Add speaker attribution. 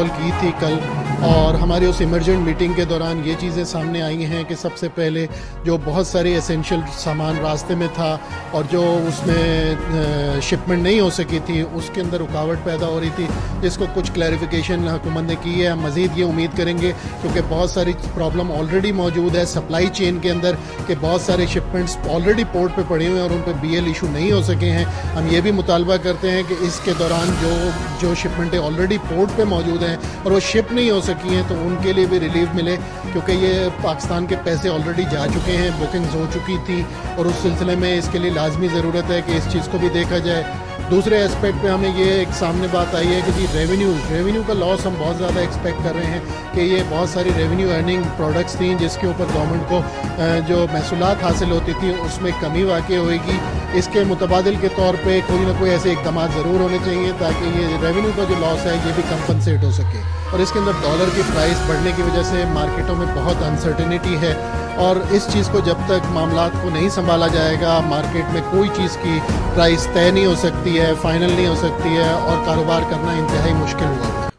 Speaker 1: Call की थी कल, और हमारी उस इमरजेंट मीटिंग के दौरान ये चीज़ें सामने आई हैं कि सबसे पहले जो बहुत सारे एसेंशियल सामान रास्ते में था और जो उसमें शिपमेंट नहीं हो सकी थी, उसके अंदर रुकावट पैदा हो रही थी, जिसको कुछ क्लैरिफिकेशन हुकूमत ने की है। हम मज़ीद ये उम्मीद करेंगे, क्योंकि बहुत सारी प्रॉब्लम ऑलरेडी मौजूद है सप्लाई चेन के अंदर, कि बहुत सारे शिपमेंट्स ऑलरेडी पोर्ट पे पड़े हुए हैं और उन पर BL इशू नहीं हो सके हैं। हम ये भी मुतालबा करते हैं कि इसके दौरान जो शिपमेंटें ऑलरेडी पोर्ट पे मौजूद हैं और वो शिप नहीं हो सकी हैं, तो उनके लिए भी रिलीफ मिले, क्योंकि ये पाकिस्तान के पैसे ऑलरेडी जा चुके हैं, बुकिंग्स हो चुकी थी, और उस सिलसिले में इसके लिए लाजमी ज़रूरत है कि इस चीज़ को भी देखा जाए। दूसरे एस्पेक्ट पे हमें ये एक सामने बात आई है कि जी रेवेन्यू का लॉस हम बहुत ज़्यादा एक्सपेक्ट कर रहे हैं कि ये बहुत सारी रेवेन्यू अर्निंग प्रोडक्ट्स थी जिसके ऊपर गवर्नमेंट को जो महसूलात हासिल होती थी उसमें कमी वाक़ई होएगी। इसके मुतबादिल के तौर पे कोई ना कोई ऐसे इक़दाम ज़रूर होने चाहिए ताकि ये रेवेन्यू का जो लॉस है ये भी कंपनसेट हो सके। और इसके अंदर डॉलर की प्राइस बढ़ने की वजह से मार्केटों में बहुत अनसर्टेनिटी है, और इस चीज़ को जब तक मामलात को नहीं संभाला जाएगा, मार्केट में कोई चीज़ की प्राइस तय नहीं हो सकती है, फाइनल नहीं हो सकती है, और कारोबार करना इंतहाई मुश्किल हुआ।